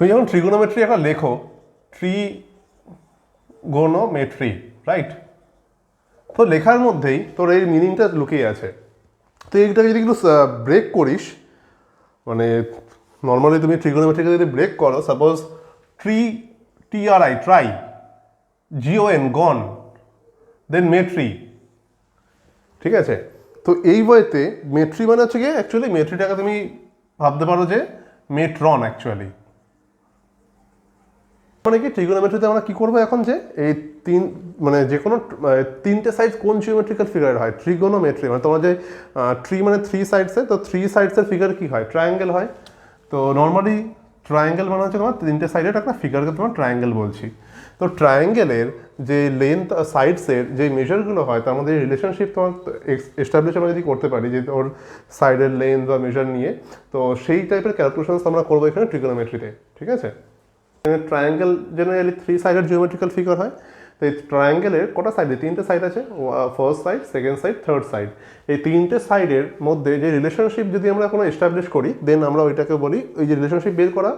তুমি যখন ট্রিগোনোমেট্রি একটা লেখো, ট্রিগোনোমেট্রি, রাইট? তো লেখার মধ্যেই তোর এই মিনিংটা লুকিয়ে আছে। তো এইটাকে যদি একটু ব্রেক করিস, মানে নর্মালি তুমি ট্রিগোনোমেট্রিকে যদি ব্রেক করো, সাপোজ TRI, ট্রাই, GON, গন, দেন মেট্রি, ঠিক আছে? তো এই বইতে মেট্রি মানে হচ্ছে গিয়ে অ্যাকচুয়ালি মেট্রিটাকে তুমি ভাবতে পারো যে মেট্রন অ্যাকচুয়ালি। মানে কি ট্রিগোনোমেট্রিতে আমরা কি করবো এখন, যে এই মানে যে কোনো তিনটে সাইড কোন জিওমেট্রিক্যাল ফিগার হয় ট্রিগোনোমেট্রি, মানে তোমার যে ট্রি মানে 3 সাইডসে, তো 3 সাইডসের ফিগার কি হয়? ট্রায়াঙ্গেল হয়। তো নর্মালি ট্রায়াঙ্গেল মানে হচ্ছে তোমার তিনটে সাইডের একটা ফিগারকে তোমার ট্রায়াঙ্গেল বলছি। তো ট্রায়াঙ্গেলের যে লেন্থ সাইডসের যে মেজারগুলো হয় তার মধ্যে রিলেশনশিপ তোমার এস্টাবলিশ আমরা যদি করতে পারি, যে ওর সাইডের লেন্থ বা মেজার নিয়ে, তো সেই টাইপের ক্যালকুলেশনস আমরা করবো এখানে ট্রিগোনোমেট্রিতে, ঠিক আছে? ট্রায়াঙ্গেল জেনারেলি 3 সাইডের জিওমেট্রিক্যাল ফিগার হয়। তো এই ট্রায়াঙ্গেলের কটা সাইডে? 3টে সাইড আছে, first side, second side, third side. এই 3টে সাইডের মধ্যে যে রিলেশনশিপ যদি আমরা কোনো এস্টাবলিশ করি, দেন আমরা ওইটাকে বলি, ওই যে রিলেশনশিপ বের করা,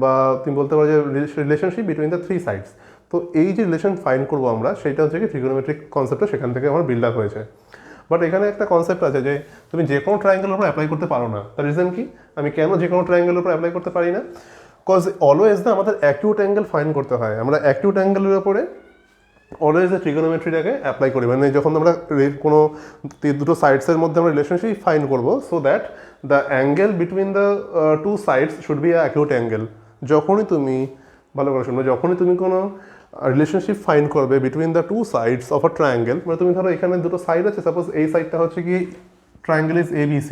বা তুমি বলতে পারো যে রিলেশনশিপ বিটুইন দ্য 3 সাইডস। তো এই যে রিলেশন ফাইন্ড করবো আমরা, সেটা হচ্ছে কি ট্রিগোনোমেট্রিক কনসেপ্টটা সেখান থেকে আমার বিল্ড আপ হয়েছে। বাট এখানে একটা কনসেপ্ট আছে যে তুমি যে কোনো ট্রায়াঙ্গেলের উপর অ্যাপ্লাই করতে পারো না। তার রিজন কি? আমি কেন যে কোনো ট্রায়াঙ্গেলের উপর অ্যাপ্লাই করতে পারি না? কজ অলওয়েজ না আমাদের অ্যাকিউট অ্যাঙ্গেল ফাইন্ড করতে হয়। আমরা অ্যাকিউট অ্যাঙ্গেলের উপরে অলওয়েজ ট্রিগোনোমেট্রিটাকে অ্যাপ্লাই করি, মানে যখন আমরা কোনো দুটো সাইডসের মধ্যে আমরা রিলেশনশিপ ফাইন্ড করবো, so that the angle between the two sides should be acute angle. যখনই তুমি, ভালো করে শুনবে, যখনই তুমি কোনো রিলেশনশিপ ফাইন্ড করবে between the two sides of a triangle, মানে তুমি ধরো এখানে দুটো সাইড আছে, সাপোজ এই সাইডটা হচ্ছে কি ট্রায়াঙ্গেল ইজ ABC,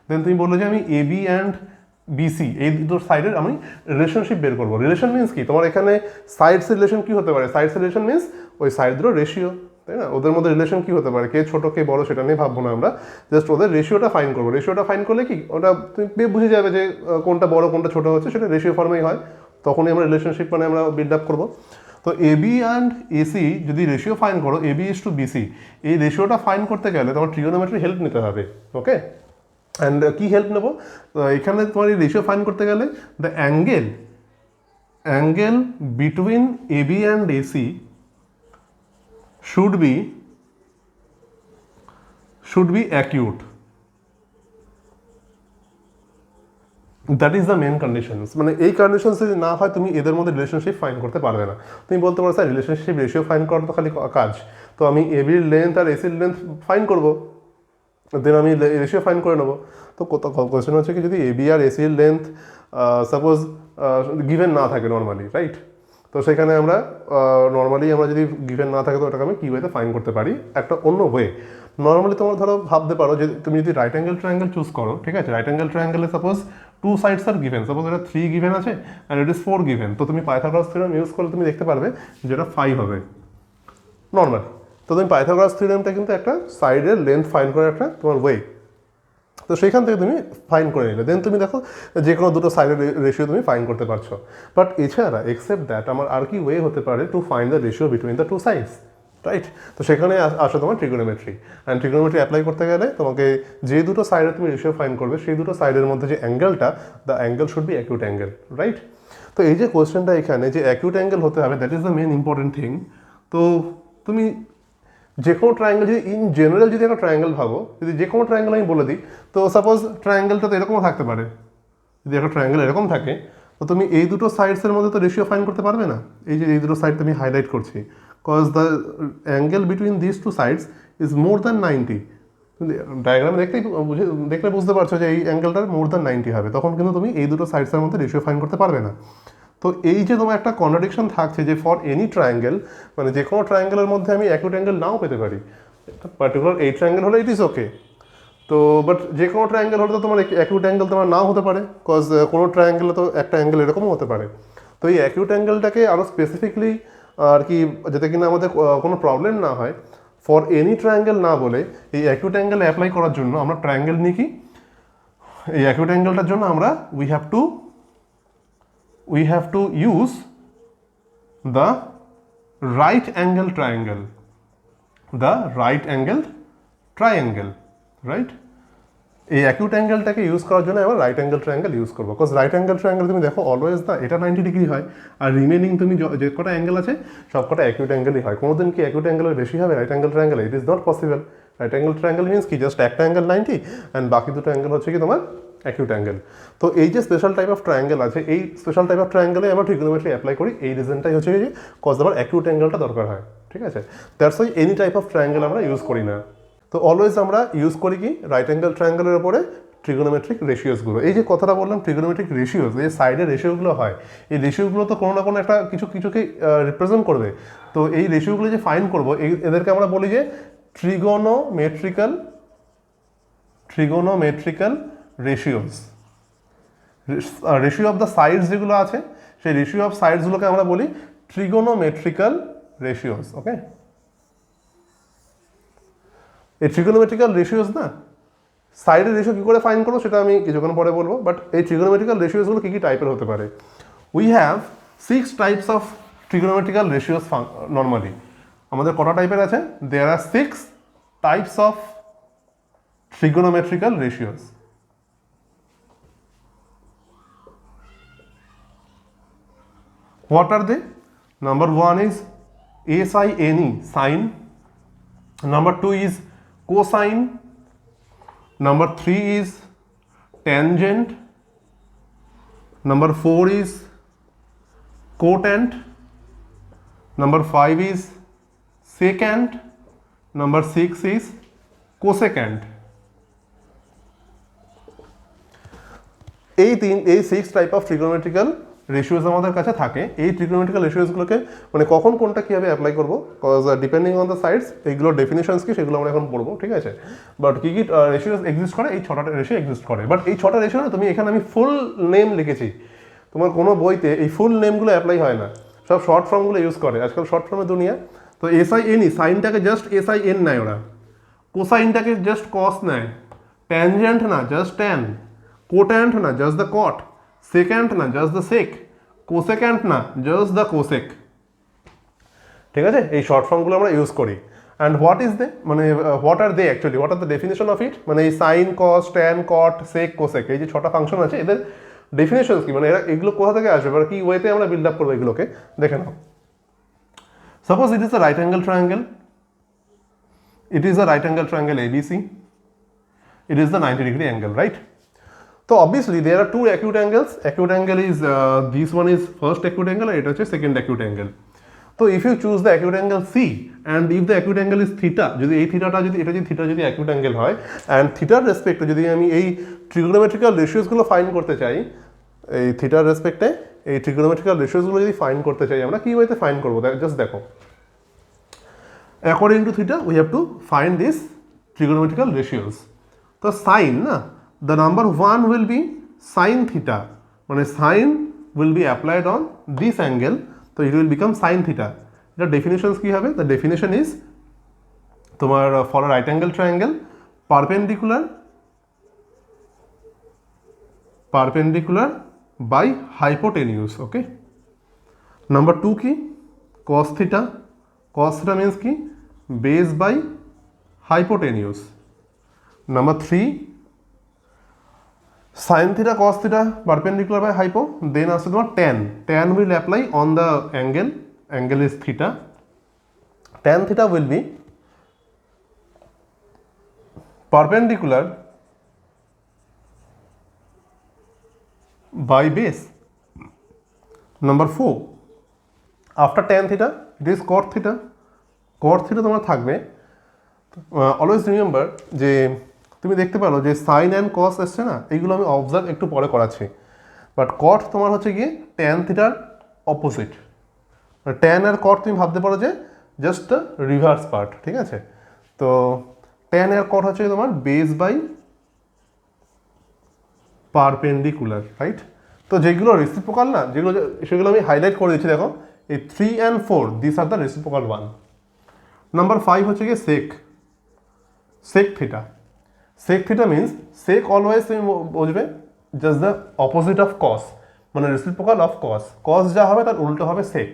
দেন তুমি বললো যে আমি AB অ্যান্ড BC এই দুটো সাইডের আমি রিলেশনশিপ বের করবো। রিলেশন মিন্স কি? তোমার এখানে সাইডসের রিলেশন কি হতে পারে? সাইডসের রিলেশন মিন্স ওই সাইড দুটো রেশিও, তাই না? ওদের মধ্যে রিলেশন কি হতে পারে? কে ছোট কে বড় সেটা নিয়ে ভাববো না আমরা, জাস্ট ওদের রেশিওটা ফাইন করবো। রেশিওটা ফাইন করলে কি ওটা তুমি বুঝে যাবে যে কোনটা বড় কোনটা ছোট হচ্ছে, সেটা রেশিও ফর্মেই হয়। তখনই আমরা রিলেশনশিপ মানে আমরা বিল্ড আপ করবো। তো AB অ্যান্ড AC যদি রেশিও ফাইন করো, AB/BC, এই রেশিওটা ফাইন করতে গেলে তোমার ট্রিগোনোমেট্রি হেল্প নিতে হবে। ওকে, অ্যান্ড কি হেল্প নেবো? এখানে তোমার এই রেশিও ফাইন করতে গেলে the angle between AB and AC should be acute. That is the main conditions. মানে এই কন্ডিশনস যদি না হয়, তুমি এদের মধ্যে রিলেশনশিপ ফাইন করতে পারবে না। তুমি বলতে পারো স্যার রিলেশনশিপ রেশিও ফাইন করার তো খালি কাজ, তো আমি ABর লেন্থ আর ACর লেন্থ ফাইন করবো, দেন আমি রেশিও ফাইন করে নেবো। তো কোয়েশ্চেন হচ্ছে কি, যদি AB আর ACর লেন্থ সাপোজ গিভেন না থাকে নর্মালি, রাইট? তো সেখানে আমরা নর্মালি আমরা যদি গিভেন না থাকে, তো ওটাকে আমি কী ওয়েতে ফাইন করতে পারি? একটা অন্য ওয়ে। নর্মালি তোমার ধরো ভাবতে পারো যে তুমি যদি রাইট অ্যাঙ্গেল ট্রায়াঙ্গেল চুজ করো, ঠিক আছে? রাইট অ্যাঙ্গেল ট্রায়াঙ্গেলে suppose 2 sides are given, suppose এটা 3 গিভেন আছে অ্যান্ড ইট ইজ 4 গিভেন, তো তুমি পাইথাগোরাস থিওরেম ইউজ করলে তুমি দেখতে পারবে যেটা 5 হবে নর্মাল। তো তুমি পাইথাগোরাস থিওরেমটা কিন্তু একটা সাইডের লেন্থ ফাইন করার একটা তোমার ওয়ে। তো সেখান থেকে তুমি ফাইন করে নিলে, দেন তুমি দেখো যে কোনো দুটো সাইডের রেশিও তুমি ফাইন করতে পারছো। বাট এছাড়া এক্সেপ্ট দ্যাট আমার আর কি ওয়ে হতে পারে to find the ratio between the two sides, right? তো সেখানে আসে তোমার ট্রিগোনোমেট্রি। অ্যান্ড ট্রিগোনোমেট্রি অ্যাপ্লাই করতে গেলে তোমাকে যে দুটো সাইডে তুমি রেশিও ফাইন করবে, সেই দুটো সাইডের মধ্যে যে অ্যাঙ্গেলটা, the angle should be acute angle, right? তো এই যে কোয়েশ্চেনটা এখানে যে অ্যাকিউট অ্যাঙ্গেল হতে হবে, that is the main important thing. তো তুমি যে কোনো ট্রায়াঙ্গেল যদি ইন জেনারেল যদি একটা ট্রায়াঙ্গেল ভাবো, যদি যে কোনো ট্রায়াঙ্গেল আমি বলে দিই, তো সাপোজ ট্রায়াঙ্গেলটা তো এরকমও থাকতে পারে। যদি একটা ট্রায়াঙ্গেল এরকম থাকে, তো তুমি এই দুটো সাইডসের মধ্যে তো রেশিও ফাইন করতে পারবে না। এই যে এই দুটো সাইড আমি হাইলাইট করছি, cause the angle between this two sides is more than 90। ডায়াগ্রামে দেখলে বুঝতে পারছো যে এই অ্যাঙ্গেলটার মোর দ্যান 90 হবে, তখন কিন্তু তুমি এই দুটো সাইডসের মধ্যে রেশিও ফাইন করতে পারবে না। তো এই যে তোমার একটা কন্ট্রাডিকশন থাকছে যে ফর এনি ট্রায়াঙ্গেল, মানে যে কোনো ট্রায়াঙ্গেলের মধ্যে আমি অ্যাকিউট অ্যাঙ্গেল নাও পেতে পারি। পার্টিকুলার এই ট্রায়াঙ্গেল হলে ইট ইজ ওকে, তো বাট যে কোনো ট্রায়াঙ্গেল হলে তো তোমার অ্যাকিউট অ্যাঙ্গেল তোমার নাও হতে পারে, কজ কোনো ট্রায়াঙ্গেলে তো একটা অ্যাঙ্গেল এরকমও হতে পারে। তো এই অ্যাকিউট অ্যাঙ্গেলটাকে আরও স্পেসিফিকলি আর কি, যাতে কিনা আমাদের কোনো প্রবলেম না হয়, ফর এনি ট্রায়াঙ্গেল না বলে এই অ্যাকিউট অ্যাঙ্গেল অ্যাপ্লাই করার জন্য আমরা ট্রায়াঙ্গেল নিই কি, এই অ্যাকিউট অ্যাঙ্গেলটার জন্য আমরা we have to use the right angle triangle, right? এই অ্যাকিউট অ্যাঙ্গেলটাকে ইউজ করার জন্য আমরা রাইট অ্যাঙ্গেল ট্রায়াঙ্গেল ইউজ করবো, বিকজ রাইট অ্যাঙ্গেল ট্রায়াঙ্গেল তুমি দেখো অলওয়েজ না এটা 90 ডিগ্রি হয়, আর রিমেনিং তুমি যে কটা অ্যাঙ্গেল আছে সব কটা অ্যাকিউট অ্যাঙ্গেলই হয়। কোনোদিন কি অ্যাকিউট অ্যাঙ্গেলের বেশি হবে রাইট অ্যাঙ্গেল ট্রায়াঙ্গেলে? It is not possible. Right angle triangle means কি জাস্ট একটা অ্যাঙ্গেল 90 অ্যান্ড বাকি দুটো অ্যাঙ্গেল হচ্ছে কি তোমার অ্যাকিউট অ্যাঙ্গেল। তো এই যে স্পেশাল টাইপ অফ ট্রায়াঙ্গেল আছে, এই স্পেশাল টাইপ অফ ট্রায়াঙ্গেলে আমরা ট্রিগোনোমেট্রি অ্যাপ্লাই করি, এই রিজনটাই হচ্ছে যে কজ আবার অ্যাকিউট অ্যাঙ্গেলটা দরকার হয়, ঠিক আছে? That's why any type of triangle আমরা ইউজ করি না। তো অলওয়েজ আমরা ইউজ করি কি রাইট অ্যাঙ্গেল ট্রায়াঙ্গেলের উপরে ট্রিগোনোমেট্রিক রেশিওসগুলো। এই যে কথাটা বললাম ট্রিগোনোমেট্রিক রেশিওস, এই সাইডের রেশিওগুলো হয়, এই রেশিওগুলো তো কোনো না কোনো একটা কিছুকে রিপ্রেজেন্ট করবে। তো এই রেশিওগুলো যে ফাইন্ড করবো এদেরকে আমরা বলি যে trigonometrical ratios. Ratio of the sides যেগুলো আছে সেই রেশিও অফ সাইডসগুলোকে আমরা বলি ট্রিগোনোমেট্রিক্যাল রেশিওস। ওকে, এই ট্রিগোনোমেট্রিক্যাল রেশিওস না সাইডের রেশিও কী করে ফাইন করবো সেটা আমি কিছুক্ষণ পরে বলবো, বাট এই ট্রিগোনোমেট্রিক্যাল রেশিওসগুলো কী কী টাইপের হতে পারে? We have 6 types of trigonometrical ratios normally. আমাদের কটা টাইপের আছে? দেয়ার আর 6 types of trigonometrical ratios. What are they? Number 1 is SINE, sine. Number 2 is cosine. Number 3 is tangent. Number 4 is cotant. Number 5 is secant. Number 6 is cosecant. এই 6 type of trigonometrical ratios আমাদের কাছে থাকে। এই trigonometrical রেশিওসগুলোকে মানে কখন কোনটা কীভাবে apply করবো, cause depending on the sides এইগুলোর ডেফিনেশনস কি সেগুলো আমরা এখন পড়বো, ঠিক আছে? বাট কী কী রেশিওস এক্সিস্ট করে, এই 6টা রেশিও এক্সিস্ট করে। বাট এই 6টা রেশিও না তুমি এখানে আমি ফুল নেম লিখেছি, তোমার কোনো বইতে এই ফুল নেমগুলো অ্যাপ্লাই হয় না, সব শর্ট ফর্মগুলো ইউজ করে। আজকাল শর্ট ফর্মের দুনিয়া। তো SINE সাইনটাকে জাস্ট SIN নেয় ওরা, কোসাইনটাকে জাস্ট কস নেয়, ট্যানজেন্ট না জাস্ট ট্যান, কোট্যান্ট না জাস্ট দ্য কট, সেকেন্ড না জাস্ট দ্য সেক, কোসেক্যান্ট না জাস্ট দ্য কোসেক, ঠিক আছে? এই শর্ট ফর্মগুলো আমরা ইউজ করি। অ্যান্ড হোয়াট ইজ দে মানে what are they actually, what are the definition of it? মানে এই sine, cos, tan, cot, sec, cosec, এই যে 6টা ফাংশন আছে এদের ডেফিনেশনস কি, মানে এগুলো কোথা থেকে আসবে বা কি ওয়েতে আমরা বিল্ড আপ করবো এগুলোকে দেখে নাও। Suppose it is a right angle triangle, it is a right angle triangle ABC, it is the 90 degree angle, right? So obviously there are two acute angles. Acute angle is this one is first acute angle and it is second acute angle. So if you choose the acute angle C and if the acute angle is theta, যদি এই থিটাটা যদি এটা যদি theta যদি acute angle হয় and থিটার রেসপেক্টে যদি আমি এই ট্রিগোনোমেট্রিক্যাল রেশিওসগুলো ফাইন্ড করতে চাই, এই থিটার রেসপেক্টে এই ট্রিগোনোমেট্রিক্যাল রেশিওসগুলো যদি ফাইন্ড করতে চাই আমরা কি ওয়েতে ফাইন্ড করবো জাস্ট দেখো। According to theta, we have to find these trigonometrical ratios. So sine, na, the number 1 will be sine theta. When sine will be applied on this angle, so it will become sine theta. The definitions ki hobe? The definition is tomar for a right angle triangle, perpendicular by hypotenuse. Okay. Number 2 ki cos theta. Cos theta means ki base by hypotenuse. Number 3 sin theta cos theta perpendicular by hypo. Then আসছে তোমার tan. Tan will apply on the angle. Angle is theta. Tan theta will be perpendicular by base. Number 4 after tan theta it is cot theta. Cot theta তোমার থাকবে, always remember যে তুমি দেখতে পারো যে sign and কস আসছে না, এইগুলো আমি অবজার্ভ একটু পরে করাচ্ছি। বাট কট তোমার হচ্ছে গিয়ে ট্যান থিটার অপোজিট। ট্যান আর কট তুমি ভাবতে পারো যে জাস্ট দ্য রিভার্স পার্ট, ঠিক আছে? তো ট্যান আর কট হচ্ছে তোমার বেস বাই পারপেন্ডিকুলার, রাইট? তো যেগুলো রেসিপ্রোকাল না, যেগুলো সেগুলো আমি হাইলাইট করে দিচ্ছি দেখো, এই 3 and 4 this are the reciprocal one. Number 5 হচ্ছে গিয়ে sec theta. Sec theta means sec always তুমি বুঝবে just the opposite of cos, মানে রেসিপ্রোকাল অফ কস। কস যা হবে তার উল্টো হবে sec,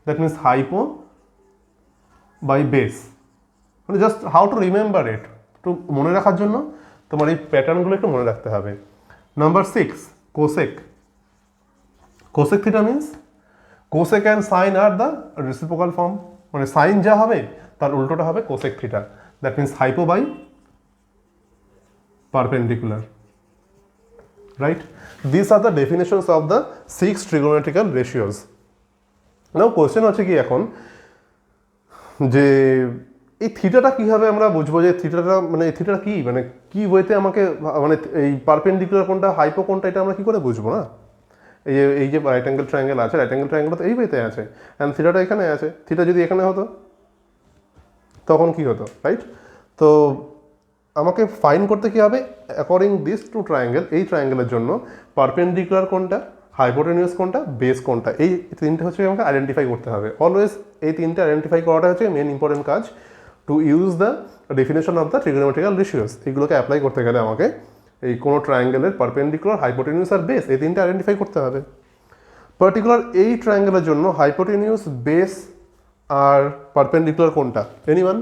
that means hypo by base. মানে just how to remember it, একটু মনে রাখার জন্য তোমার এই প্যাটার্নগুলো একটু মনে রাখতে হবে। Number 6, cosec. Cosec theta means cosec and sine are the reciprocal form, মানে সাইন যা হবে তার উল্টোটা হবে cosec theta, that means hypo by perpendicular, right? These are the definitions of the 6 trigonometrical ratios. Now question হচ্ছে কি এখন যে এই থিটাটা কীভাবে আমরা বুঝবো যে থিটাটা মানে থিটাটা কি, মানে কি ওয়েতে আমাকে মানে এই পারপেন্ডিকুলার কোনটা হাইপো কোনটা এটা আমরা কি করে বুঝবো না? এই যে রাইট অ্যাঙ্গেল ট্রায়াঙ্গেল আছে, রাইট অ্যাঙ্গেল ট্রায়াঙ্গেল তো এই ওয়েতে আছে, অ্যান্ড থিটাটা এখানে আছে। থিটা যদি এখানে হতো তখন কি হতো, রাইট? তো আমাকে ফাইন করতে কি হবে, অ্যাকর্ডিং দিস টু ট্রায়াঙ্গেল, এই ট্রায়াঙ্গেলের জন্য পারপেন্ডিকুলার কোনটা, হাইপোটেনিউস কোনটা, বেস কোনটা, এই তিনটে হচ্ছে আমাকে আইডেন্টিফাই করতে হবে। অলওয়েজ এই তিনটে আইডেন্টিফাই করাটা হচ্ছে মেন ইম্পর্টেন্ট কাজ to use the definition of the trigonometrical ratios. এগুলোকে অ্যাপ্লাই করতে গেলে আমাকে এই কোনো ট্রায়াঙ্গেলের পারপেন্ডিকুলার, হাইপোটেনিউস আর বেস এই তিনটে আইডেন্টিফাই করতে হবে। পার্টিকুলার এই ট্রায়াঙ্গেলের জন্য হাইপোটেনিউস, বেস আর পারপেন্ডিকুলার কোনটা, এনিওয়ান?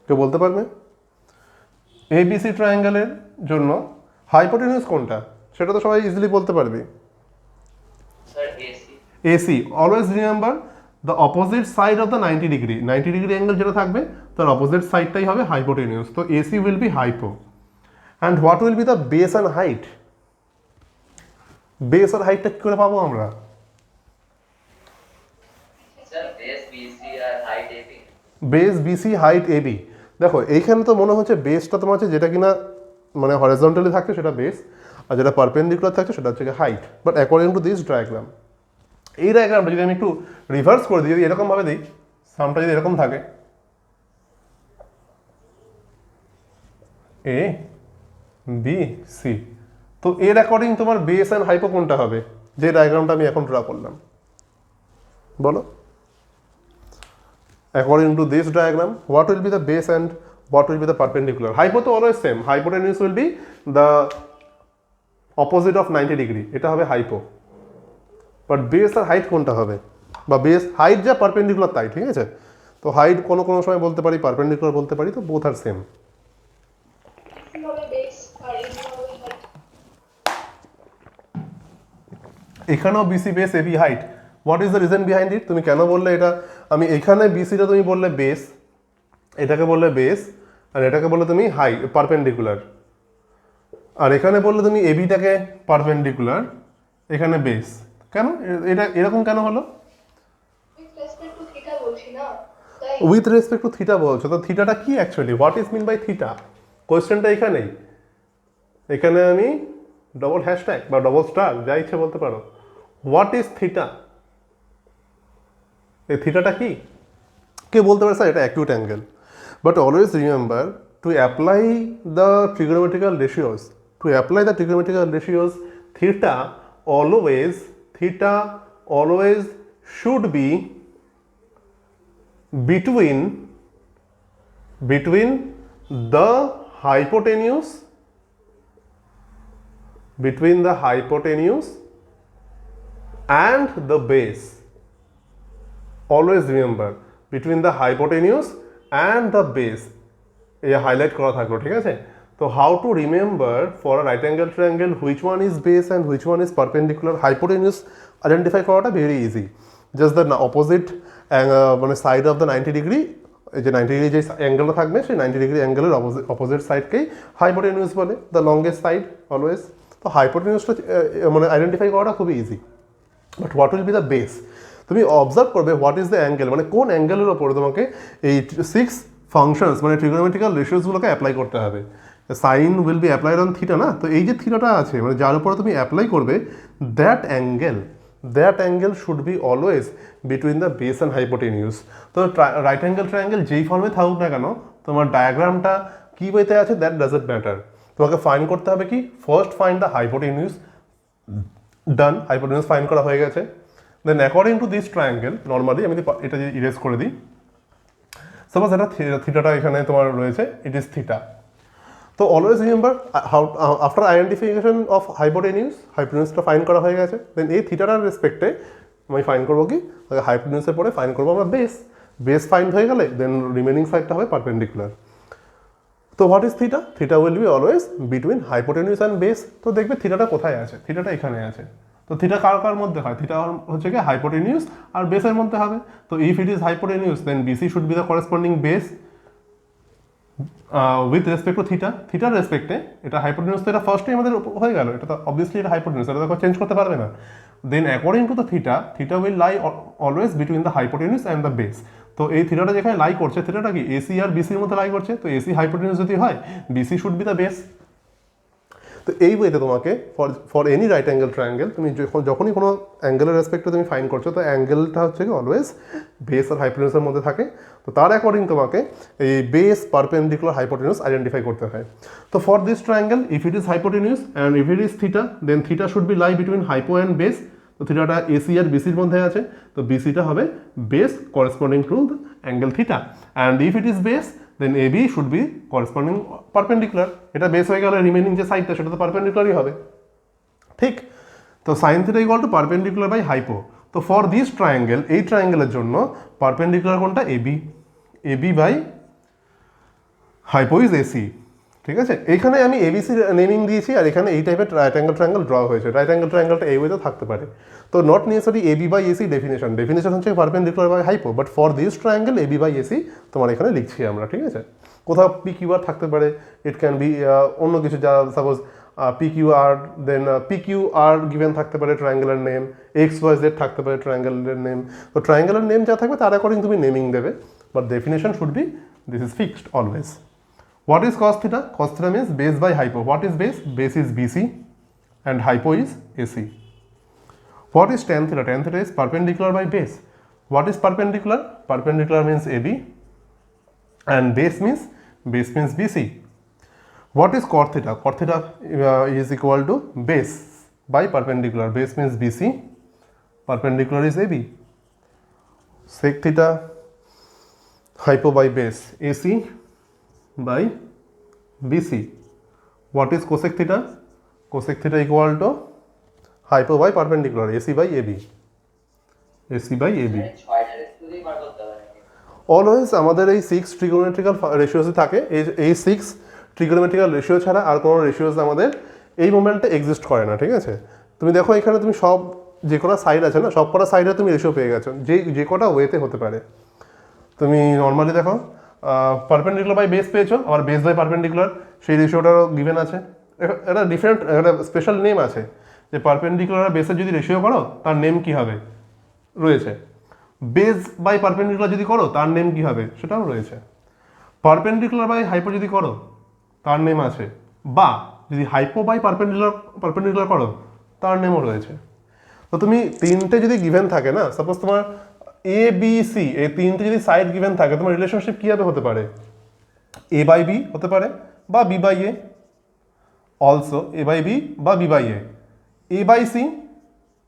কেউ বলতে পারবে? এবিসি ট্রায়াঙ্গেলের জন্য হাইপোটেনিউস কোনটা সেটা তো সবাই ইজিলি বলতে পারবে। AC. Always remember the opposite side of the 90 degree, 90 degree angle যেটা থাকবে তার অপোজিট সাইডটাই হবে হাইপোটেনিউস, তো AC will be hypo. And what will be the base and height? Base আর হাইটটা কি করে পাবো আমরা? Base BC, height AB. দেখো এইখানে তো মনে হচ্ছে বেসটা তোমার হচ্ছে যেটা কিনা মানে হরিজন্টালি থাকছে সেটা বেস, আর যেটা পারপেন্ডিকুলার থাকছে সেটা হচ্ছে height. But according to this diagram, এই ডায়াগ্রামটা যদি আমি একটু রিভার্স করে দিই, যদি এরকমভাবে দিই, সামটা যদি এরকম থাকে এ বি সি, তো এর অ্যাকর্ডিং তোমার বেস অ্যান্ড হাইপো কোনটা হবে, যে ডায়াগ্রামটা আমি এখন ড্র করলাম? বলো। According to this diagram, what will be the base and what will be the perpendicular? Hypo to always same. Hypotenuse will be the opposite of 90 degree. এটা হবে hypo. But base R height কোনটা হবে? বা base height যা perpendicular তাই, ঠিক আছে? তো height কোনো কোনো সময় বলতে পারি, perpendicular বলতে পারি, তো both are same. এখানেও BC base, AB height. What is the reason behind it? তুমি কেন বললে এটা? আমি এখানে বিসিটা তুমি বললে বেস, এটাকে বললে বেস, আর এটাকে বললে তুমি হাই পারপেন্ডিকুলার, আর এখানে বললে তুমি এবিটাকে পারপেন্ডিকুলার, এখানে বেস। কেন এটা এরকম কেন হলো? উইথ রেসপেক্ট টু থিটা বলছো, তো থিটাটা কি actually? What is mean by theta? কোয়েশ্চেনটা এখানেই, এখানে আমি ডবল হ্যাশট্যাগ বা ডবল স্টার যা ইচ্ছে বলতে পারো। What is theta? এই থিটাটা কি? কে বলতে পারে স্যার এটা acute angle. But always remember to apply the trigonometrical ratios, theta always should be between the hypotenuse and the base. Always remember between the hypotenuse and the base. এই highlight করা থাকলো, ঠিক আছে? তো how to remember for a right angle triangle which one is base and which one is perpendicular? Hypotenuse identify করাটা very easy, just the opposite মানে side of the 90 degree, এই যে 90 ডিগ্রি যে অ্যাঙ্গেলটা থাকবে সেই 90 ডিগ্রি অ্যাঙ্গেলের অপোজিট সাইডকেই হাইপোটেনিউস বলে, the longest side always. তো হাইপোটেনিউসটা মানে আইডেন্টিফাই করাটা খুবই easy. But what will be the base? তুমি অবজার্ভ করবে হোয়াট ইজ দ্য অ্যাঙ্গেল, মানে কোন অ্যাঙ্গেলের ওপরে তোমাকে এই 6 ফাংশনস মানে ট্রিগোনোমেট্রিক্যাল রেশিওসগুলোকে অ্যাপ্লাই করতে হবে। Sine will be applied on theta, না? তো এই যে থিটাটা আছে মানে যার উপরে তুমি অ্যাপ্লাই করবে, that angle should be always between the base and hypotenuse. তো রাইট অ্যাঙ্গেল ট্রায়াঙ্গেল যেই ফর্মে থাকুক না কেন, তোমার ডায়াগ্রামটা কী ওয়েতে আছে দ্যাট ডাজন্ট ম্যাটার। তোমাকে ফাইন্ড করতে হবে কি, first find the hypotenuse, done, hypotenuse find করা হয়ে গেছে। Then according to this triangle, normally আমি এটা যদি ইরেজ করে দিই, সাপোজ এটা থিটাটা এখানে তোমার রয়েছে, ইট ইজ থিটা। তো always remember how after identification of হাইপোটেনিউসটা ফাইন্ড করা হয়ে গেছে, দেন এই থিটাটার রেসপেক্টে আমি ফাইন্ড করবো কি, হাইপোটেনিউসের পরে ফাইন্ড করবো আমরা বেস। বেস ফাইন্ড হয়ে গেলে দেন রিমেনিং সাইডটা হবে পারপেন্ডিকুলার। তো what is theta? Theta will be always between hypotenuse and base. তো দেখবে থিটাটা কোথায় আছে, থিটাটা এখানে আছে। তো থিটা কার কার মধ্যে হয়? থিটা হচ্ছে কি হাইপোটেনিউস আর বেসের মধ্যে হবে। তো if it is hypotenuse then BC should be the corresponding base with respect to theta. থিটার রেসপেক্টে এটা হাইপোটেনিউস, তো এটা ফার্স্টেই আমাদের হয়ে গেল, এটা তো অবভিয়াসলি এটা হাইপোটেনিউস, এটা তো চেঞ্জ করতে পারবে না। Then according to the theta, theta will lie always between the hypotenuse and the base. তো এই থিটাটা যেখানে লাই করছে, থিটাটা কি এসি আর বিসির মধ্যে লাই করছে, তো এসি হাইপোটেনিউস যদি হয় BC should be the base. তো এই ওয়েতে তোমাকে for any right angle triangle তুমি যখনই কোনো অ্যাঙ্গেলের রেসপেক্টে তুমি ফাইন্ড করছো, তো অ্যাঙ্গেলটা হচ্ছে কি অলওয়েজ বেস আর হাইপোটেনিউসের মধ্যে থাকে। তো তার অ্যাকর্ডিং তোমাকে এই বেস পারপেন্ডিকুলার হাইপোটেনিউস আইডেন্টিফাই করতে হয়। তো for this triangle if it is hypotenuse and if it is theta then theta should be lie between hypo and base. তো থিটাটা এসি আর বিসির মধ্যে আছে, তো বিসিটা হবে base corresponding to the angle theta. And if it is base then A B should be corresponding perpendicular. এটা base হয়ে গেলে রিমেনিং যে সাইডটা সেটা তো পারপেন্ডিকুলারই হবে, ঠিক? তো sine theta equal to perpendicular by hypo. তো ফর দিস ট্রায়াঙ্গেল, এই ট্রায়াঙ্গেলের জন্য পারপেন্ডিকুলার কোনটা? AB, AB by hypo is AC, ঠিক আছে? এইখানে আমি এবিসি নেমিং দিয়েছি আর এখানে এই টাইপের রাইট অ্যাঙ্গেল ট্রায়াঙ্গেল ড্র হয়েছে। রাইট অ্যাঙ্গেল ট্রায়াঙ্গেলটা এই ওয়েতে থাকতে পারে। তো not necessary AB by AC definition হচ্ছে perpendicular by hypo, but for this triangle AB by AC তোমার এখানে লিখছি আমরা, ঠিক আছে? কোথাও পি কিউ আর থাকতে পারে, ইট ক্যান বি অন্য কিছু, যা suppose P Q R, then P Q R given থাকতে পারে ট্রায়াঙ্গেলের নেম, এক্স ওয়াই জেড থাকতে পারে ট্রায়াঙ্গেলের নেম। তো ট্রায়াঙ্গেলের নেম যা থাকবে তার অ্যাকর্ডিং তুমি নেমিং দেবে, but definition should be this is fixed always. What is cos theta? Cos theta means base by hypo. What is base? Base is BC and hypo is AC. What is tan theta? Tan theta is perpendicular by base. What is perpendicular? Perpendicular means AB and base means BC. What is cot theta? Cot theta is equal to base by perpendicular. Base means BC, perpendicular is AB. Sec theta, hypo by base, AC by BC. What is cosec theta? Cosec theta equal to hypo by perpendicular, AC by AB. AC by AB. Always আমাদের এই 6 trigonometrical রেশিওসই থাকে। এই 6 trigonometrical ratio ছাড়া আর কোনো ratios আমাদের এই মোমেন্টে exist করে না, ঠিক আছে? তুমি দেখো এখানে তুমি সব যে কটা সাইড আছে না, সব কটা সাইডে তুমি রেশিও পেয়ে গেছো, যে কটা ওয়েতে হতে পারে। তুমি নর্মালি দেখো পারপেন্ডিকুলার বাই বেস পেয়েছো, আবার বেস বাই পারপেন্ডিকুলার সেই রেশিওটারও গিভেন আছে। এটা ডিফারেন্ট, একটা স্পেশাল নেম আছে যে পারপেন্ডিকুলার আর বেসের যদি রেশিও করো তার নেম কি হবে রয়েছে। বেস বাই পারপেন্ডিকুলার যদি করো তার নেম কি হবে সেটাও রয়েছে। পারপেন্ডিকুলার বাই হাইপো যদি করো তার নেম আছে, বা যদি হাইপো বাই পারপেন্ডিকুলার করো তার নেমও রয়েছে। তো তুমি তিনটে যদি গিভেন থাকে না, সাপোজ তোমার এ বি সি, এই তিনটে যদি সাইড গিভেন থাকে, তোমার রিলেশনশিপ কীভাবে হতে পারে? এ বাই বি হতে পারে বা B by A, also A by B বা B by A by C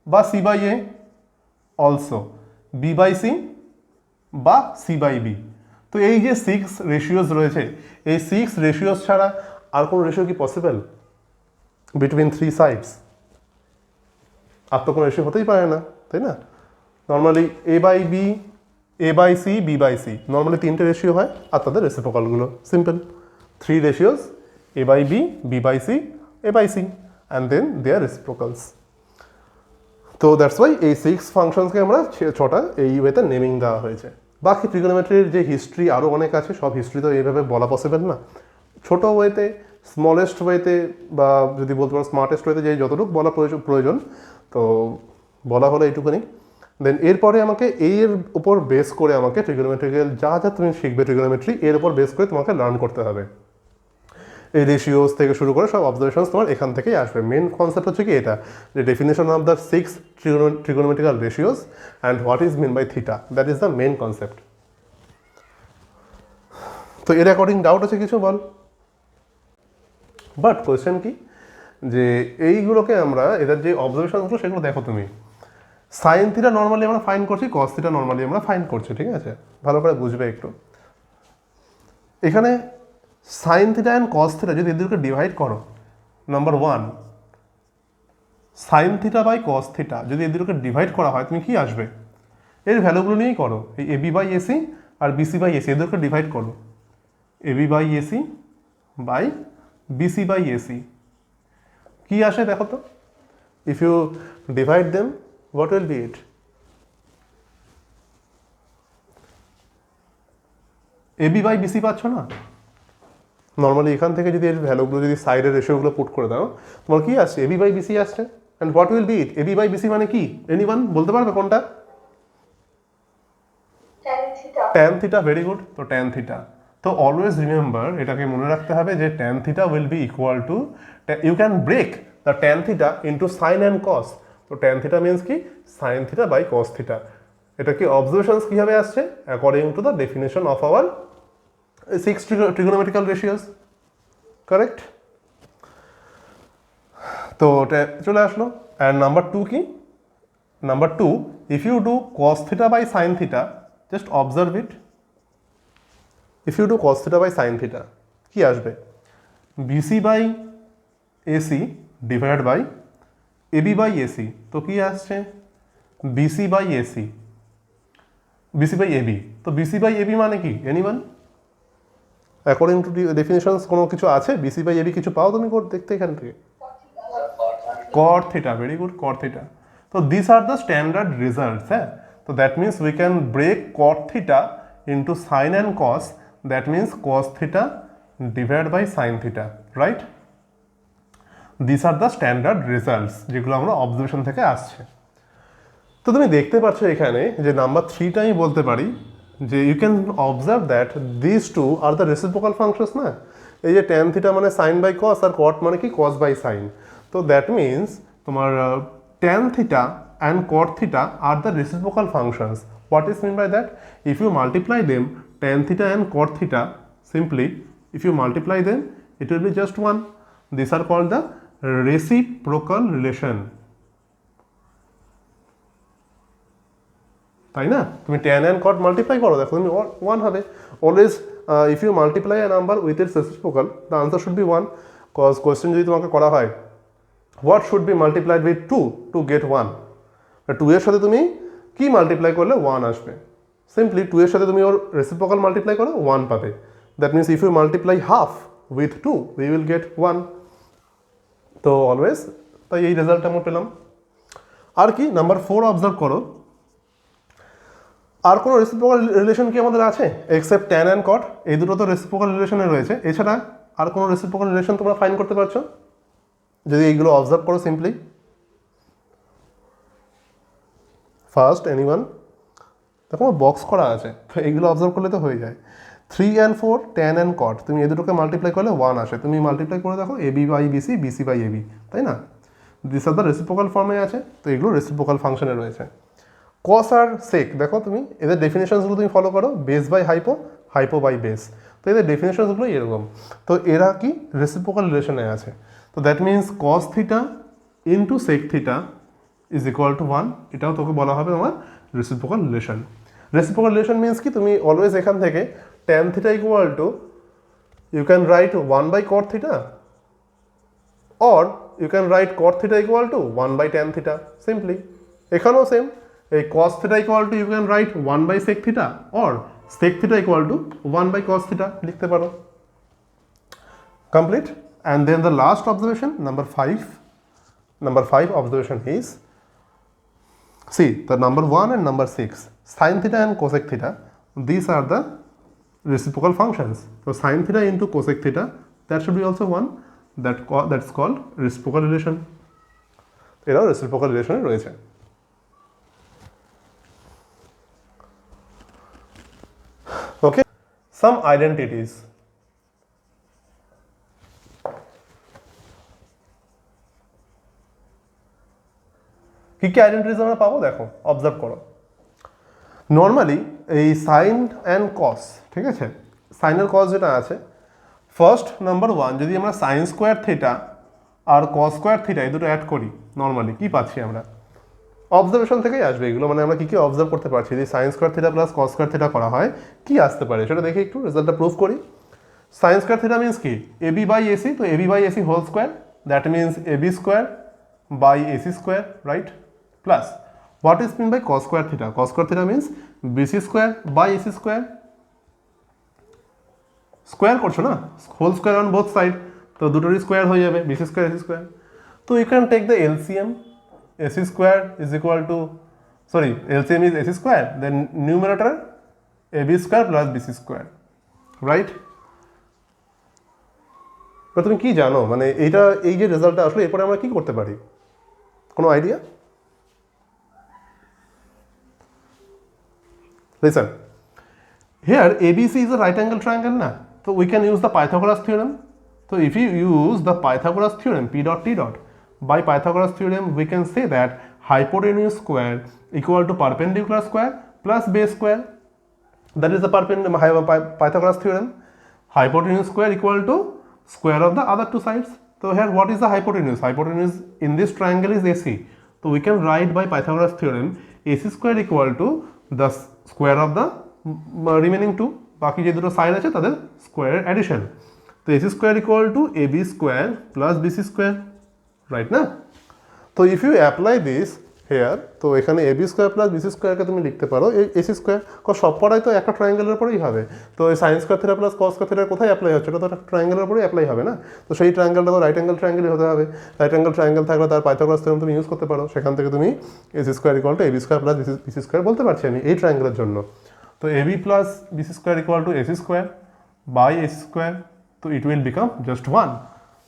বা C by A, also B by C বা সি বাই বি। তো এই যে 6 রেশিওস রয়েছে, এই 6 রেশিওস ছাড়া আর কোনো রেশিও কি পসিবল বিটুইন 3 সাইডস? আর তো কোনো রেশিও হতেই পারে না, তাই না? Normally A by B, A by C, B by C, normally তিনটে রেশিও হয় আর তাদের রেসিপ্রোকালগুলো simple 3 ratios, A by B, B by C, A by C, and then their reciprocals. তো দ্যাটস ওয়াই এই 6 ফাংশনসকে আমরা 6টা এই ওয়েতে নেমিং দেওয়া হয়েছে। বাকি ট্রিগোনোমেট্রির যে হিস্ট্রি আরও অনেক আছে, সব হিস্ট্রি তো এইভাবে বলা পসিবল না। ছোটো ওয়েতে, স্মলেস্ট ওয়েতে, বা যদি বলতে পারো স্মার্টেস্ট ওয়েতে যে যতটুকু বলা প্রয়োজন, তো বলা হলো এইটুকুনি। দেন এরপরে আমাকে এর উপর বেস করে আমাকে ট্রিগোনোমেট্রিক্যাল যা যা তুমি শিখবে ট্রিগোনোমেট্রি, এর উপর বেস করে তোমাকে লার্ন করতে হবে। এই রেশিওস থেকে শুরু করে সব অবজারভেশনস তোমার এখান থেকেই আসবে। মেন কনসেপ্ট হচ্ছে কি এটা, যে definition of the 6 trigonometrical ratios and what is mean by theta, that is the main concept. তো এর অ্যাকর্ডিং ডাউট আছে কিছু বল? বাট কোয়েশ্চেন কি, যে এইগুলোকে আমরা এদের যে অবজারভেশনসগুলো সেগুলো দেখো তুমি। সাইন থিটা নর্মালি আমরা ফাইন্ড করছি, কস থিটা নর্মালি আমরা ফাইন্ড করছি, ঠিক আছে? ভালো করে বুঝবে একটু। এখানে sine theta and cos theta যদি এদেরকে ডিভাইড করো, number 1, sine theta by cos theta যদি এদেরকে ডিভাইড করা হয়, তুমি কি আসবে? এর ভ্যালুগুলো নিয়েই করো, এই এবি বাই এসি আর বিসি বাই এসি, এদেরকে ডিভাইড করো, AB by AC by BC by AC, কি আসে দেখো তো? If you divide them what will be it? AB by BC পাচ্ছ না? নর্মালি এখান থেকে যদি এর ভ্যালুগুলো যদি সাইডের রেশিওগুলো পুট করে দাও, তোমার কি আসছে? এবি বাই বিসি আসছে। And what will be it? AB by BC মানে কি? এনিওয়ান বলতে পারবে কোনটা? Tan theta, very good. তো ট্যান থিটা, তো অলওয়েজ রিমেম্বার, এটাকে মনে রাখতে হবে যে tan theta will be equal to, you can break the tan theta into sine and cos. তো ট্যান থিটা মিনস কি? Sine theta by cos theta. এটা কি অবজারভেশনস কিভাবে আসছে? According to the definition of our 6 trigonometrical ratios, correct? তো চলে আসলো। And number 2 কি? Number 2, if you do cos theta by sine theta, just observe it, if you do cos theta by sine theta কি আসবে? BC by AC divide by AB by AC. তো কি আসছে? BC by AC, BC by AB. তো BC by AB মানে কি? Anyone? According to definitions কোনো কিছু আছে? বিসি বাই এবি কিছু পাও তুমি দেখতে এখান থেকে? cot theta, very good, cot theta. So these are the standard results. So that means we can break cot theta into sin and cos. That means cos theta divided by sin theta, right? These are the standard results যেগুলো আমরা observation থেকে আসছে। তো তুমি দেখতে পাচ্ছ এখানে যে নাম্বার 3টা আমি বলতে পারি যে you can observe that this two are the reciprocal functions না? এই যে ট্যান থিটা মানে সাইন বাই কস আর কট মানে কি? Cos by sine. তো দ্যাট মিনস তোমার tan theta and cot theta are the reciprocal functions. What is mean by that? If you multiply them, tan theta and cot theta, simply if you multiply them it will be just 1. These are called the reciprocal relation. তাই না? তুমি tan and cot multiply করো, দেখো তুমি 1 হবে। Always if you multiply a number with its reciprocal, the answer should be 1। Cause question যদি তোমাকে করা হয় what should be multiplied with 2 to get 1, 2 এর সাথে তুমি কি মাল্টিপ্লাই করলে 1 আসবে? সিম্পলি 2 এর সাথে তুমি ওর রেসিপ্রোকাল মাল্টিপ্লাই করো, 1 পাবে। That means if you multiply half with 2 we will get 1। তো অলওয়েজ তাই এই রেজাল্ট আমরা পেলাম। আর কি? নাম্বার 4 অবজার্ভ করো, আর কোনো রেসিপ্রোকাল রিলেশন কি আমাদের আছে এক্সেপ্ট ট্যান অ্যান্ড কট? এই দুটো তো রেসিপ্রোকাল রিলেশনে রয়েছে, এছাড়া আর কোনো রেসিপ্রোকাল রিলেশন তোমরা ফাইন্ড করতে পারছো যদি এইগুলো অবজার্ভ করো সিম্পলি? First anyone? দেখো বক্স করা আছে, তো এইগুলো অবজার্ভ করলে তো হয়ে যায়। 3 and 4 ট্যান অ্যান্ড কট, তুমি এই দুটোকে মাল্টিপ্লাই করলে 1 আসে। তুমি মাল্টিপ্লাই করে দেখো AB by BC, BC by AB, তাই না? দিস আর দ্য রেসিপ্রোকাল ফর্মে আছে, তো এগুলো রেসিপ্রোকাল ফাংশনে রয়েছে। কস আর সেক দেখো তুমি, এদের ডেফিনেশনসগুলো তুমি ফলো করো, base by hypo, hypo by base. তো এদের ডেফিনেশনসগুলো এরকম। তো এরা কি রেসিপ্রোকাল রিলেশনে আছে। তো that means cos theta into sec theta is equal to 1। এটাও তোকে বলা হবে আমার reciprocal relation. Reciprocal relation means কি? তুমি অলওয়েজ এখান থেকে tan theta equal to you can write 1 by cot theta, or you can write cot theta equal to 1 by tan theta, simply. এখানেও সেম, এই cos theta equal to you can write 1 by sec theta or sec theta equal to 1 by cos theta লিখতে পারো। Complete. And then the last observation, number 5. Number 5 observation is, see the number 1 and number 6, sin theta and cosec theta, these are the reciprocal functions. So sin theta into cosec theta, that should be also 1. That's called reciprocal relation. এরাও reciprocal relation এ রয়েছে। Okay, some identities. কি কি identities আমরা পাবো দেখো, observe করো। Normally এই sign and কস, ঠিক আছে, সাইন আর কস যেটা আছে, ফার্স্ট নাম্বার 1 যদি আমরা সাইন স্কোয়ার থিটা আর কস স্কোয়ার থিটা এই দুটো অ্যাড করি, নর্মালি কি পাচ্ছি আমরা? অবজারভেশন থেকেই আসবে এগুলো, মানে আমরা কি কি অবজার্ভ করতে পারছি। যদি sign square theta plus cos square theta করা হয় কি আসতে পারে সেটা দেখে একটু রেজাল্টটা প্রুভ করি। সাইন স্কোয়ার থিটা মিনস কি? এবি বাই এসি, তো AB by AC whole square, that means AB square by AC square, right? Plus what is mean by cos square theta? Cos square theta means BC square by AC square, square করছো না, whole square on both side, তো দুটোরই square হয়ে যাবে, BC square AC square. তো you can take the LCM, AC square is equal two, sorry LCM is AC square, then numerator AB square plus BC square, right? তো তুমি কি জানো মানে এইটা, এই যে রেজাল্টটা আসলে এরপরে আমরা কি করতে পারি, কোনো idea? Listen, here ABC is a right angle triangle na, so we can use the Pythagoras theorem. So if you use the Pythagoras theorem, P dot T dot, by Pythagoras theorem we can say that hypotenuse square equal to perpendicular square plus base square. That is the Pythagoras theorem. Hypotenuse square equal to square of the other two sides. So here what is the hypotenuse? Hypotenuse in this triangle is AC. So we can write by Pythagoras theorem AC square equal to the square of the remaining two, বাকি যে দুটো side আছে তাদের স্কোয়ারের addition. তো AC square equal to AB square plus BC square, right না? তো if you apply this here, তো এখানে এবি স্কোয়ার প্লাস বিসি স্কোয়ারকে তুমি লিখতে পারো এসি স্কোয়ার, সব পড়াই তো একটা ট্রায়াঙ্গেলের উপরেই হবে। তো এই sign square theta plus cos square theta কোথায় অ্যাপ্লাই হচ্ছে? এটা তো একটা ট্রায়াঙ্গেলের উপরেই অ্যাপ্লাই হবে না? তো সেই ট্রায়াঙ্গেলটা তো রাইট অ্যাঙ্গেল ট্রায়াঙ্গেলই হতে হবে। রাইট অ্যাঙ্গেল ট্রায়াঙ্গেল থাকলে তার পাইথাগোরাস থিওরেম তুমি ইউজ করতে পারো, সেখান থেকে তুমি AC square equal to AB square plus BC square বলতে পারছি আমি এই ট্রায়াঙ্গেলের জন্য। তো AB plus BC square equal to AC square by AC square, তো it will become just 1.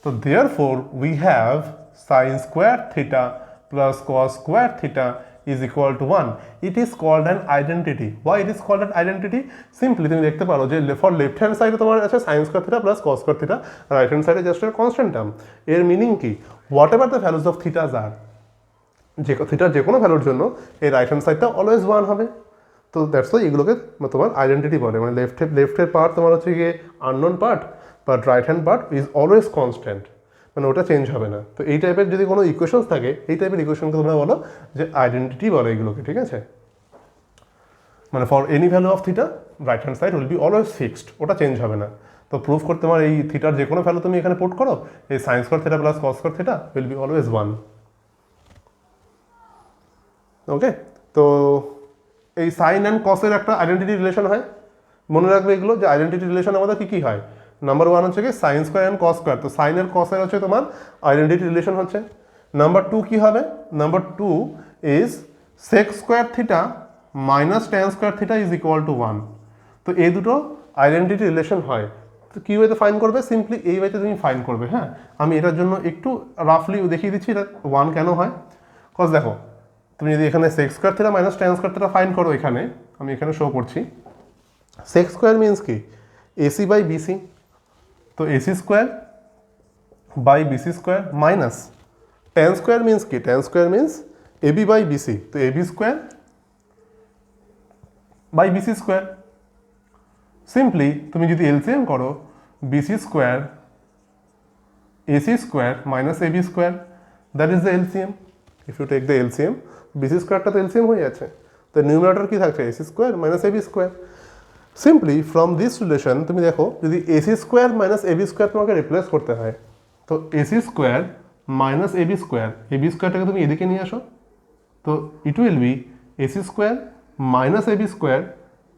So therefore we have sin square theta plus cos square theta is equal to 1. It is called an identity. Why it is called an identity? Simply তুমি দেখতে পারো যে for left hand সাইডে তোমার আছে sin square theta plus cos square theta, right hand সাইডে just একটা constant term. এর মিনিং কি? Whatever the values of thetas are, যে থিটার যে কোনো ভ্যালুর জন্য এই রাইট হ্যান্ড সাইডটা অলওয়েজ 1 হবে। তো দ্যাটস ওয়াই এগুলোকে তোমার আইডেন্টিটি বলে, মানে লেফটের পার্ট তোমার হচ্ছে গিয়ে unknown part, but right hand part is always constant, মানে ওটা চেঞ্জ হবে না। তো এই টাইপের যদি কোনো ইকুয়েশনস থাকে, এই টাইপের ইকুয়েশনকে তোমরা বলো যে আইডেন্টিটি বলো এগুলোকে, ঠিক আছে? মানে for any value of theta right hand side will be always fixed, ওটা চেঞ্জ হবে না। তো প্রুফ করতে তোমার এই থিটার যে কোনো ভ্যালু তুমি এখানে পুট করো, এই sign square theta plus cos square theta will be always 1। Okay, তো এই সাইন অ্যান্ড কসের একটা আইডেন্টিটি রিলেশন হয়, মনে রাখবে এগুলো যে আইডেন্টিটি রিলেশন আমাদের কী কী হয়। নাম্বার 1 হচ্ছে কি sine square and cos square, তো সাইন এর কসের হচ্ছে তোমার আইডেন্টিটি রিলেশন হচ্ছে। নাম্বার 2 কী হবে? Number 2 is sec square theta minus tan square theta is equal to 1। তো এই দুটো আইডেন্টিটি রিলেশন হয়। তো কী ওয়েতে ফাইন করবে? সিম্পলি এই ওয়েতে তুমি ফাইন করবে। হ্যাঁ, আমি এটার জন্য একটু রাফলি দেখিয়ে দিচ্ছি এটা 1 কেন হয়। কজ দেখো, তুমি যদি এখানে sec square theta minus tan square theta find করো, এখানে আমি এখানে শো করছি, সেক স্কোয়ার মিনস কি এসি বাই বিসি, তো AC square by BC square minus tan square means কি, tan square means AB by BC, তো AB square by BC square. Simply তুমি যদি এলসিএম করো, BC square AC square minus AB square, that is the LCM. If you take the LCM, BC স্কোয়ারটা তো LCM হয়ে যাচ্ছে, তো numerator কি থাকছে AC square minus AB square. Simply from this relation তুমি দেখো, যদি AC square minus AB square তোমাকে রিপ্লেস করতে হয়, তো এসি স্কোয়ার মাইনাস এবি স্কোয়ারটাকে তুমি এদিকে নিয়ে আসো, তো it will be AC square minus AB square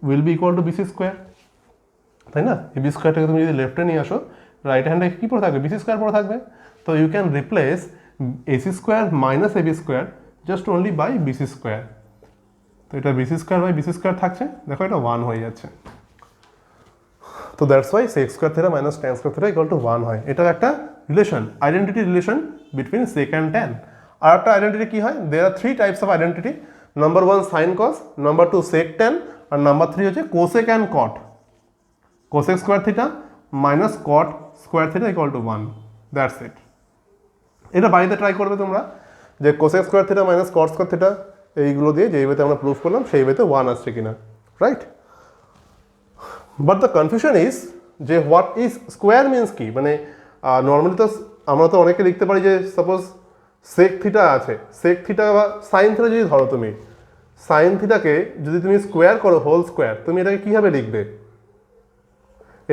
will be equal to BC square, তাই না? এবি স্কোয়ারটাকে তুমি যদি লেফটে নিয়ে আসো, রাইট হ্যান্ডে কী পড়ে থাকবে? বিসি স্কোয়ার পড়ে থাকবে। তো you can replace AC square minus AB square just only by BC square. তো এটা BC square by BC square থাকছে, দেখো এটা 1 হয়ে যাচ্ছে। তো that's why sec square theta minus tan square theta equal to 1 হয়। এটার একটা relation, identity relation between sec and tan. আর একটা আইডেন্টিটি কী হয়? There are 3 types of identity. Number 1 sine cos, number 2 sec tan, আর নাম্বার 3 হচ্ছে cosec and cot. Cosec square theta minus cot square theta equal to 1, that's it. এটা বাড়িতে try করবে তোমরা, যে cosec square theta minus cot square theta এইগুলো দিয়ে যেই ওয়েতে আমরা প্রুফ করলাম সেই ওয়েতে 1 আসছে কিনা, right? But the confusion is যে হোয়াট ইজ স্কোয়ার মিনস কি, মানে নর্মালি তো আমরা তো অনেকে লিখতে পারি যে সাপোজ সেক থিটা আছে, সেক থিটা বা সাইন থিটা যদি ধরো, তুমি সাইন থিটাকে যদি তুমি স্কোয়ার করো হোল স্কোয়ার, তুমি এটাকে কীভাবে লিখবে?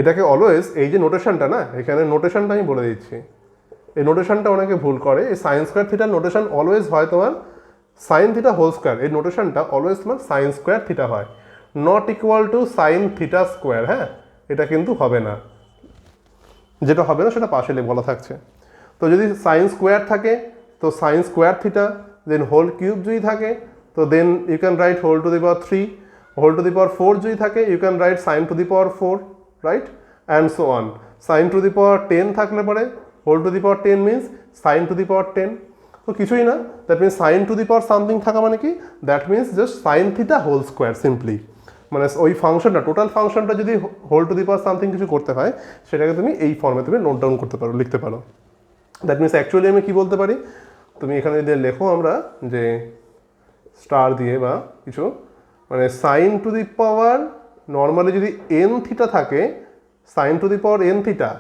এটাকে অলওয়েজ এই যে নোটেশনটা না, এখানে নোটেশনটা আমি বলে দিচ্ছি, এই নোটেশনটা অনেকে ভুল করে। এই সাইন স্কোয়ার থিটার নোটেশন অলওয়েজ হয় তোমার সাইন থিটা হোল স্কোয়ার, এই নোটেশনটা অলওয়েজ তোমার সাইন স্কোয়ার থিটা হয়, not equal to sine theta square. হ্যাঁ, এটা কিন্তু হবে না, যেটা হবে না সেটা পার্শিয়ালি বলা থাকছে। তো যদি সাইন স্কোয়ার থাকে তো sine square theta, then whole cube যদি থাকে তো then you can write whole to the power 3, whole to the power 4 যদি থাকে you can write sine to the power 4, right, and so on. Sine to the power 10 থাকলে পরে whole to the power 10 means sine to the power 10। তো কিছুই না, that means sine to the power something থাকা মানে কি, that means just sine theta whole square simply. মানে ওই ফাংশনটা, টোটাল ফাংশনটা যদি whole to the power something কিছু করতে হয় সেটাকে তুমি এই ফর্মে তুমি নোট ডাউন করতে পারো, লিখতে পারো। দ্যাট মিনস অ্যাকচুয়ালি আমি কী বলতে পারি, তুমি এখানে যদি লেখো আমরা যে স্টার দিয়ে বা কিছু, মানে sine to the power normally যদি এন থিটা থাকে, sine to the power N theta,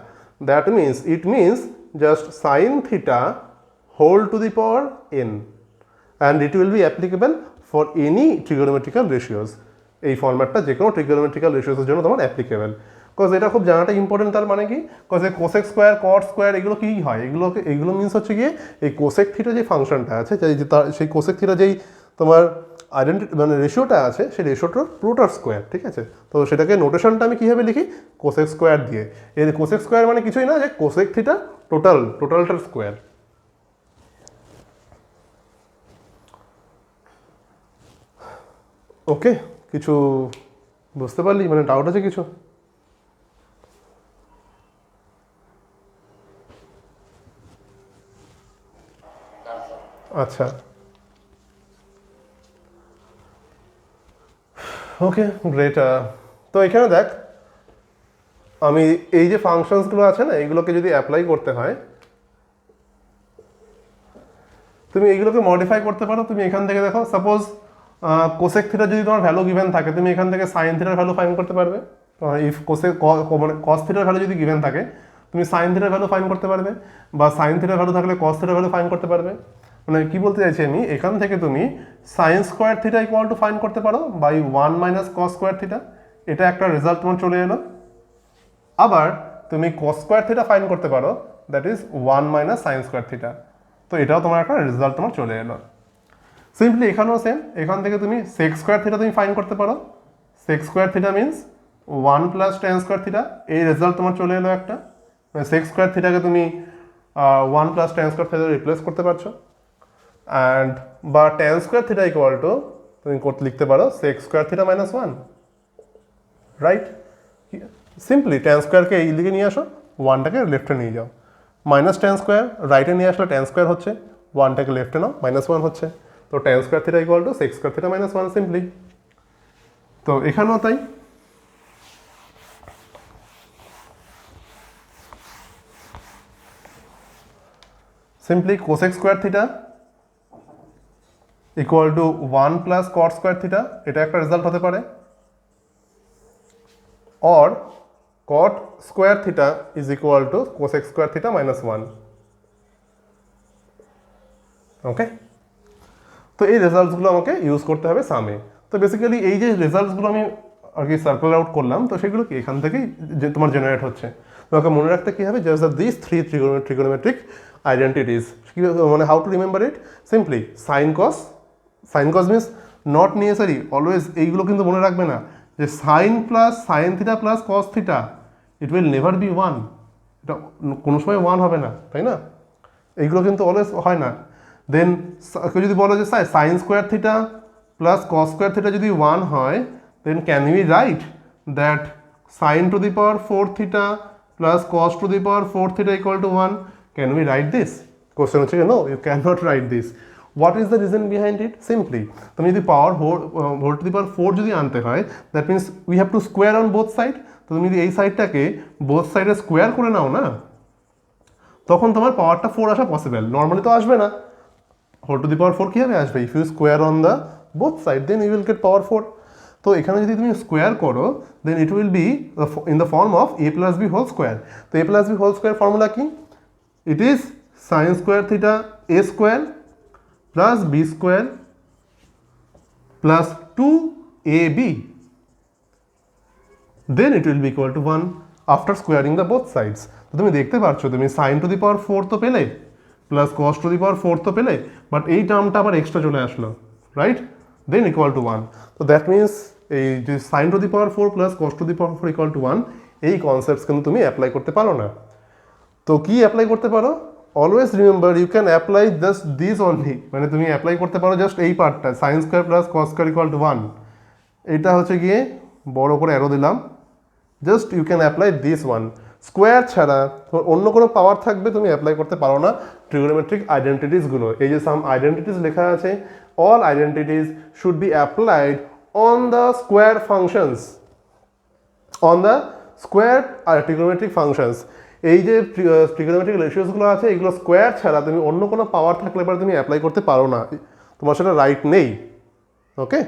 that means it means just sine theta whole to the power N, and it will be applicable for any trigonometrical ratios. এই ফর্ম্যাটটা যে কোনো trigonometrical রেশিওসের জন্য তোমার applicable. Cause এটা খুব জানাটা ইম্পর্টেন্ট, তার মানে কি, কজ এই কোসেক স্কোয়ার, কট স্কোয়ার এগুলো কী হয়, এগুলো মিনস হচ্ছে গিয়ে এই কোসেক থিটা যে ফাংশনটা আছে, সেই কোসেক থিটা যেই তোমার আইডেন্টিটি মানে রেশিওটা আছে, সেই রেশিওটার পুরোটার স্কোয়ার, ঠিক আছে। তো সেটাকে নোটেশনটা আমি কীভাবে লিখি, কোসেক স্কোয়ার দিয়ে। এই কোসেক স্কোয়ার মানে কিছুই না, যে কোসেক থিটা টোটালটার স্কোয়ার। ওকে, কিছু বুঝতে পারলি, মানে ডাউট আছে কিছু? আচ্ছা, ওকে গ্রেট। তো এখানে দেখ, আমি এই যে ফাংশনসগুলো আছে না, এগুলোকে যদি অ্যাপ্লাই করতে হয়, তুমি এইগুলোকে মডিফাই করতে পারো। তুমি এখান থেকে দেখো, সাপোজ কোসেক থিটা যদি তোমার ভ্যালু গিভেন থাকে, তুমি এখান থেকে সাইন থিটার ভ্যালু ফাইন্ড করতে পারবে। ইফ মানে কস থিটার ভ্যালু যদি গিভেন থাকে, তুমি সাইন থিটার ভ্যালু ফাইন্ড করতে পারবে, বা সাইন থিটার ভ্যালু থাকলে কস থিটার ভ্যালু ফাইন্ড করতে পারবে। মানে কি বলতে চাইছি আমি, এখান থেকে তুমি sine square theta equal to find করতে পারো by 1 minus cos square theta, এটা একটা রেজাল্ট তোমার চলে এলো। আবার তুমি কস স্কোয়ার থিটা ফাইন্ড করতে পারো, that is 1 minus sine square theta, তো এটাও তোমার একটা রেজাল্ট তোমার চলে এলো। সিম্পলি এখানেও সেম, এখান থেকে তুমি সেক স্কোয়ার থিটা তুমি ফাইন্ড করতে পারো। Sec square theta means 1 plus tan square theta, এই রেজাল্ট তোমার চলে এলো একটা। সেক স্কোয়ার থিটাকে তুমি 1 plus tan square theta replace করতে পারছো, অ্যান্ড বা tan square theta equal to তুমি লিখতে পারো sec square theta minus 1, right. Simply tan স্কোয়ারকে এই দিকে নিয়ে আসো, 1টাকে লেফটে নিয়ে যাও, মাইনাস ট্যান স্কোয়ার রাইটে নিয়ে আসলে ট্যান স্কোয়ার হচ্ছে, 1টাকে লেফটে নাও, মাইনাস 1 হচ্ছে। তো tan square theta equal to sec square theta minus 1 simply. তো এখানেও তাই, simply cosec square theta equal to 1 plus cot square theta, এটা একটা রেজাল্ট হতে পারে। Or cot square theta is equal to cosec square theta minus 1। Okay, তো এই রেজাল্টসগুলো আমাকে ইউজ করতে হবে সামে। তো বেসিক্যালি এই যে রেজাল্টসগুলো আমি আর কি সার্কেল আউট করলাম, তো সেগুলো কি এখান থেকেই যে তোমার জেনারেট হচ্ছে। তোমাকে মনে রাখতে কী হবে, জাস্ট দিস 3 ট্রিগোনোমেট্রিক আইডেন্টিটিস। মানে how to remember it, simply sine cos means not necessary always এইগুলো কিন্তু মনে রাখবে না, যে sine plus sine theta plus cos theta, it will never be 1, এটা কোনো সময় 1 হবে না, তাই না? এইগুলো কিন্তু অলওয়েজ হয় না। দেন কেউ যদি বলো যে sine square theta plus cos square theta যদি 1 হয়, then can we write that sine to the power 4 theta plus cos to the power 4 theta equal to 1? Can we write this? Question হচ্ছে no, you can not write this. What is the reason behind it? Simply তুমি যদি পাওয়ার whole to the power 4 যদি আনতে হয়, that means we have to square on both side. তো তুমি যদি এই সাইডটাকে বোথ সাইডে স্কোয়ার করে নাও না, তখন তোমার পাওয়ারটা 4 আসা পসিবল। নর্মালি তো আসবে না, হোল টু দি পাওয়ার 4 কীভাবে আসবে? If you square on the both side then you will get power 4। তো এখানে যদি তুমি স্কোয়ার করো, then it will be in the form of a plus b whole square. তো a plus b whole square formula কি? It is sine square theta a square plus b square plus 2ab, then it will be equal to 1 after squaring the both sides. তো তুমি দেখতে পাচ্ছ, তুমি sign to the power 4 তো পেলে, plus cos to the power 4 তো পেলে, but এই টার্মটা আবার এক্সট্রা চলে আসলো, রাইট? Than equal to 1। তো দ্যাট মিনস এই যে sine to the power 4 plus cos to the power 4 equal to 1, এই কনসেপ্টস কিন্তু তুমি অ্যাপ্লাই করতে পারো না। তো কি অ্যাপ্লাই করতে পারো, always remember you can apply just this only, মানে তুমি অ্যাপ্লাই করতে পারো জাস্ট এই পার্টটা, sine square plus cos square equal to 1, এটা হচ্ছে গিয়ে বড় করে অ্যারো দিলাম, just you can apply this one. Square ছাড়া তোমার অন্য কোনো পাওয়ার থাকবে তুমি অ্যাপ্লাই করতে পারো না ট্রিগোনোমেট্রিক আইডেন্টিটিসগুলো। এই যে সাম আইডেন্টিটিস লেখা আছে, all identities should be applied on the square functions, on the square আর ট্রিগোনোমেট্রিক ফাংশনস। এই যে ট্রিগোনোমেট্রিক রেশিওসগুলো আছে এগুলো স্কোয়ার ছাড়া তুমি অন্য কোনো পাওয়ার থাকলে পরে তুমি অ্যাপ্লাই করতে পারো না, তোমার সেটা রাইট নেই। ওকে,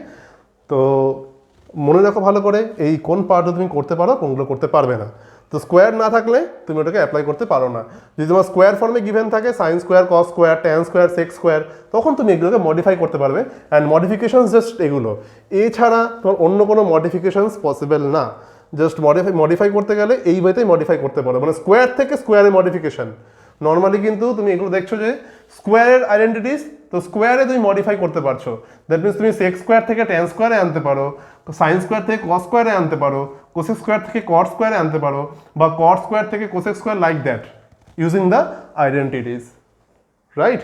তো মনে রাখো ভালো করে এই কোন পার্টও তুমি করতে পারো, কোনগুলো করতে পারবে না। তো স্কোয়ার না থাকলে তুমি ওটাকে অ্যাপ্লাই করতে পারো না। যদি তোমার স্কোয়ার ফর্মে গিভেন থাকে sine square, cos square, tan square, sec square, তখন তুমি এগুলোকে মডিফাই করতে পারবে। অ্যান্ড মডিফিকেশনস জাস্ট এগুলো, এছাড়া তোমার অন্য কোনো মডিফিকেশনস পসিবল না। জাস্ট মডিফাই করতে গেলে এই ওয়েতেই মডিফাই করতে পারো, মানে স্কোয়ার থেকে স্কোয়ারের মডিফিকেশন। নর্মালি কিন্তু তুমি এগুলো দেখছো যে স্কোয়ারের আইডেন্টিটিস, তো স্কোয়ারে তুমি মডিফাই করতে পারছো। দ্যাট মিনস তুমি সেক স্কোয়ার থেকে ট্যান স্কোয়ারে আনতে পারো, সাইন স্কোয়ার থেকে কস স্কোয়ারে আনতে পারো, কোসেক স্কোয়ার থেকে কট স্কোয়ারে আনতে পারো, বা কট স্কোয়ার থেকে cosec square, like that, using the identities, right?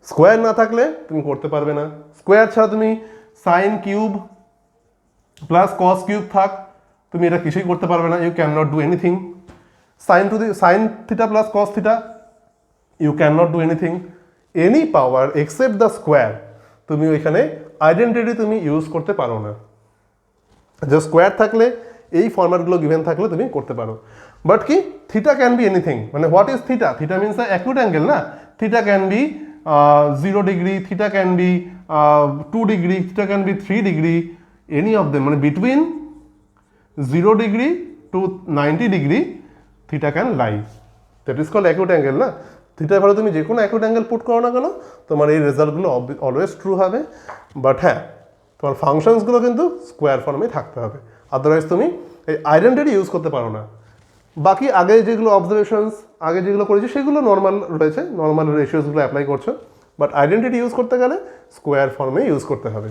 Square না থাকলে তুমি করতে পারবে না। স্কোয়ার ছাড়া তুমি sine cube plus cos cube থাক, তুমি এটা কিছুই করতে পারবে না, you can not do anything. Sine theta plus cos theta, you can not do anything, any power except the square, তুমি ওইখানে আইডেন্টিটি তুমি ইউজ করতে পারো না। যে স্কোয়ার থাকলে এই ফরম্যাটগুলো গিভেন থাকলে তুমি করতে পারো। বাট কি, থিটা ক্যান বি এনিথিং, মানে what is theta? Theta means acute angle না, theta can be 0 degree, theta can be 2 degree, theta can be 3 degree, any of them, মানে between 0 degree to 90 degree theta can lie, that is called acute angle না। থিটার ভালো তুমি যে কোনো acute angle put করো না কেন, তোমার এই রেজাল্টগুলো অলওয়েজ ট্রু হবে। বাট হ্যাঁ, তোমার ফাংশনসগুলো কিন্তু স্কোয়ার ফর্মে থাকতে হবে, আদারওয়াইজ তুমি এই আইডেন্টিটি ইউজ করতে পারো না। বাকি আগে যেগুলো অবজারভেশনস আগে যেগুলো করেছি সেগুলো নর্মাল রয়েছে, নর্মাল রেশিওসগুলো অ্যাপ্লাই করছো, বাট আইডেন্টিটি ইউজ করতে গেলে স্কোয়ার ফর্মে ইউজ করতে হবে।